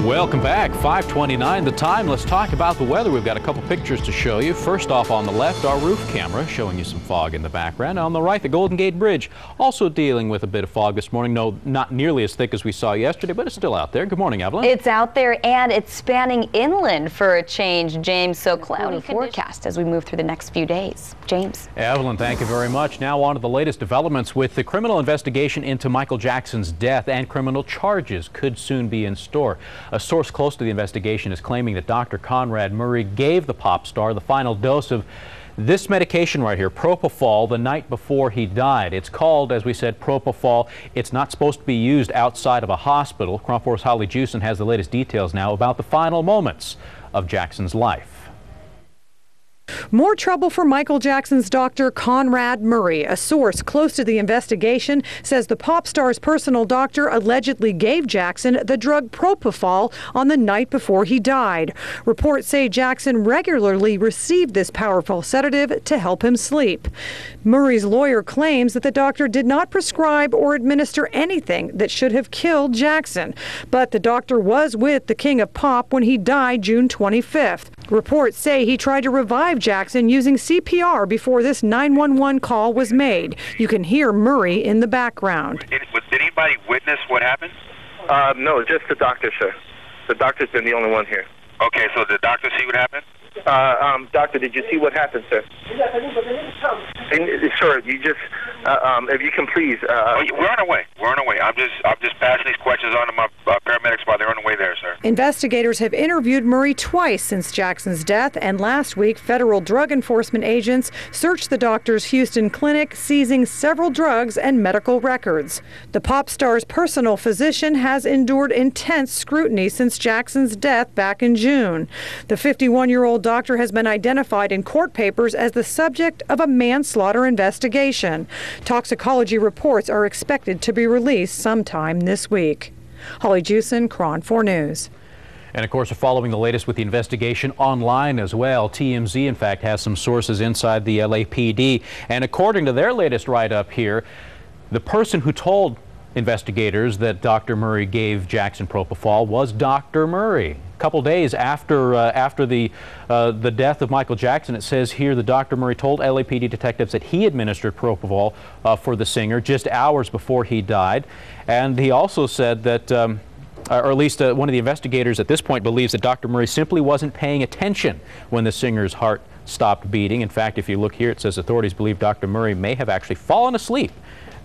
Welcome back. 5:29 the time. Let's talk about the weather. We've got a couple pictures to show you. First off, on the left, our roof camera showing you some fog in the background. On the right, the Golden Gate Bridge also dealing with a bit of fog this morning. No, not nearly as thick as we saw yesterday, but it's still out there. Good morning, Evelyn. It's out there, and it's spanning inland for a change, James. So cloudy forecast as we move through the next few days. James. Evelyn, thank you very much. Now on to the latest developments with the criminal investigation into Michael Jackson's death, and criminal charges could soon be in store. A source close to the investigation is claiming that Dr. Conrad Murray gave the pop star the final dose of this medication right here, propofol, the night before he died. It's called, as we said, propofol. It's not supposed to be used outside of a hospital. Kron 4's Holly Jewson has the latest details now about the final moments of Jackson's life. More trouble for Michael Jackson's doctor, Conrad Murray. A source close to the investigation says the pop star's personal doctor allegedly gave Jackson the drug propofol on the night before he died. Reports say Jackson regularly received this powerful sedative to help him sleep. Murray's lawyer claims that the doctor did not prescribe or administer anything that should have killed Jackson. But the doctor was with the King of Pop when he died June 25th. Reports say he tried to revive Jackson using CPR before this 911 call was made. You can hear Murray in the background. Did anybody witness what happened? No, just the doctor, sir. The doctor's been the only one here. Okay, so the doctor see what happened? Doctor, did you see what happened, sir? Sir, you just, if you can please. We're on our way. We're on our way. I'm just passing these questions on to my paramedics while they're on the way there, sir. Investigators have interviewed Murray twice since Jackson's death, and last week, federal drug enforcement agents searched the doctor's Houston clinic, seizing several drugs and medical records. The pop star's personal physician has endured intense scrutiny since Jackson's death back in June. The 51-year-old doctor has been identified in court papers as the subject of a manslaughter investigation. Toxicology reports are expected to be released sometime this week. Holly Jewson, Kron 4 News. And of course, we're following the latest with the investigation online as well. TMZ, in fact, has some sources inside the LAPD. And according to their latest write-up here, the person who told investigators that Dr. Murray gave Jackson propofol was Dr. Murray. A couple days after the death of Michael Jackson, it says here the Dr. Murray told LAPD detectives that he administered propofol for the singer just hours before he died. And he also said that, or at least one of the investigators at this point believes that Dr. Murray simply wasn't paying attention when the singer's heart stopped beating. In fact, if you look here, it says authorities believe Dr. Murray may have actually fallen asleep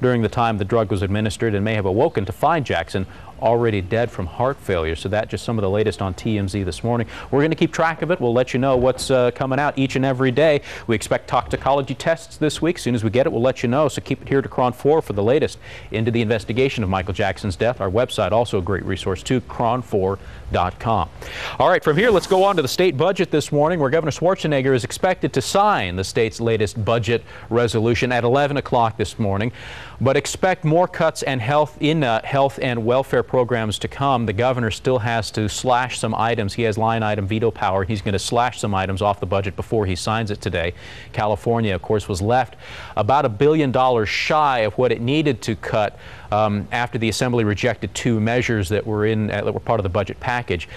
during the time the drug was administered and may have awoken to find Jackson already dead from heart failure. So that's just some of the latest on TMZ this morning. We're going to keep track of it. We'll let you know what's coming out each and every day. We expect toxicology tests this week. As soon as we get it, we'll let you know. So keep it here to Kron 4 for the latest into the investigation of Michael Jackson's death. Our website, also a great resource too, kron4.com. All right, from here, let's go on to the state budget this morning, where Governor Schwarzenegger is expected to sign the state's latest budget resolution at 11 o'clock this morning. But expect more cuts and health and welfare programs to come. The governor still has to slash some items. He has line item veto power. He's going to slash some items off the budget before he signs it today. California, of course, was left about $1 billion shy of what it needed to cut after the Assembly rejected two measures that were part of the budget package.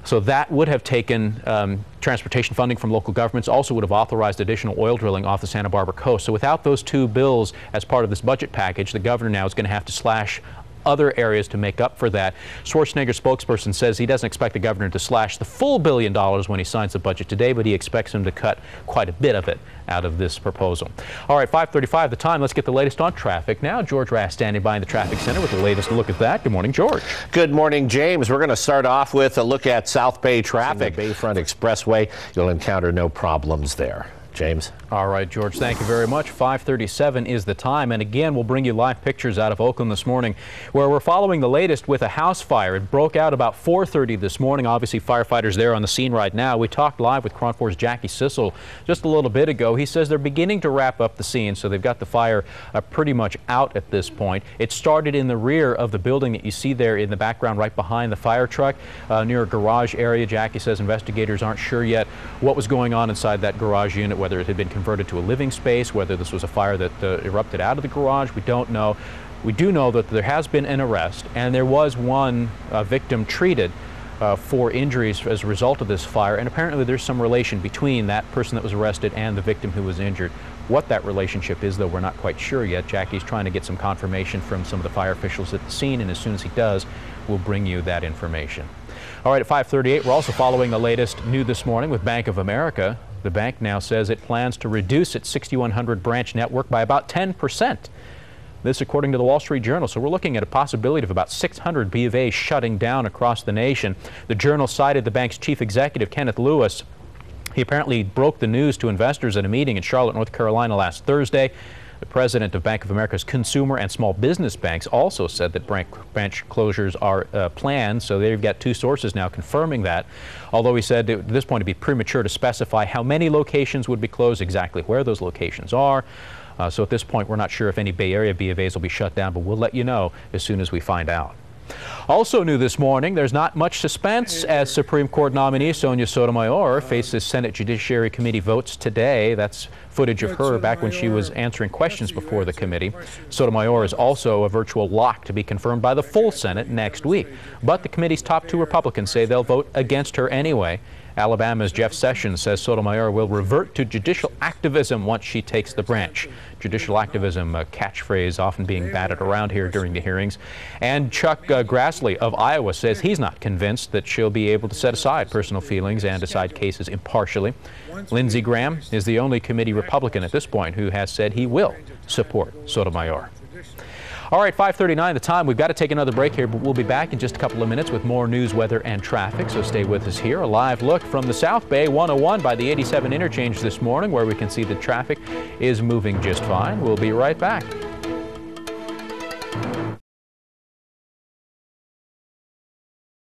So that would have taken transportation funding from local governments, also would have authorized additional oil drilling off the Santa Barbara coast. So without those two bills as part of this budget package, the governor now is going to have to slash other areas to make up for that. Schwarzenegger's spokesperson says he doesn't expect the governor to slash the full $1 billion when he signs the budget today, but he expects him to cut quite a bit of it out of this proposal. All right, 5:35 the time. Let's get the latest on traffic now. George Rass standing by in the traffic center with the latest look at that. Good morning, George. Good morning, James. We're going to start off with a look at South Bay traffic. Bayfront Expressway. You'll encounter no problems there. James. All right, George, thank you very much. 5:37 is the time, and again, we'll bring you live pictures out of Oakland this morning, where we're following the latest with a house fire. It broke out about 4:30 this morning. Obviously, firefighters there on the scene right now. We talked live with Kron 4's Jackie Sissel just a little bit ago. He says they're beginning to wrap up the scene, so they've got the fire pretty much out at this point. It started in the rear of the building that you see there in the background right behind the fire truck near a garage area. Jackie says investigators aren't sure yet what was going on inside that garage unit, whether it had been converted to a living space, whether this was a fire that erupted out of the garage. We don't know. We do know that there has been an arrest, and there was one victim treated 4 injuries as a result of this fire, and apparently there's some relation between that person that was arrested and the victim who was injured. What that relationship is, though, we're not quite sure yet. Jackie's trying to get some confirmation from some of the fire officials at the scene, and as soon as he does, we'll bring you that information. All right, at 5:38, we're also following the latest new this morning with Bank of America. The bank now says it plans to reduce its 6,100 branch network by about 10%. This according to the Wall Street Journal. So we're looking at a possibility of about 600 B of A's shutting down across the nation. The Journal cited the bank's chief executive, Kenneth Lewis. He apparently broke the news to investors at a meeting in Charlotte, North Carolina last Thursday. The president of Bank of America's consumer and small business banks also said that branch closures are planned, so they've got 2 sources now confirming that. Although he said at this point it'd be premature to specify how many locations would be closed, exactly where those locations are. So at this point, we're not sure if any Bay Area B of A's will be shut down, but we'll let you know as soon as we find out. Also new this morning, there's not much suspense as Supreme Court nominee Sonia Sotomayor faces Senate Judiciary Committee votes today. That's footage of her back when she was answering questions before the committee. Sotomayor is also a virtual lock to be confirmed by the full Senate next week. But the committee's top 2 Republicans say they'll vote against her anyway. Alabama's Jeff Sessions says Sotomayor will revert to judicial activism once she takes the branch. Judicial activism, a catchphrase often being batted around here during the hearings. And Chuck Grassley of Iowa says he's not convinced that she'll be able to set aside personal feelings and decide cases impartially. Lindsey Graham is the only committee Republican at this point who has said he will support Sotomayor. All right, 5:39 the time. We've got to take another break here, but we'll be back in just a couple of minutes with more news, weather, and traffic. So stay with us here. A live look from the South Bay 101 by the 87 interchange this morning, where we can see the traffic is moving just fine. We'll be right back.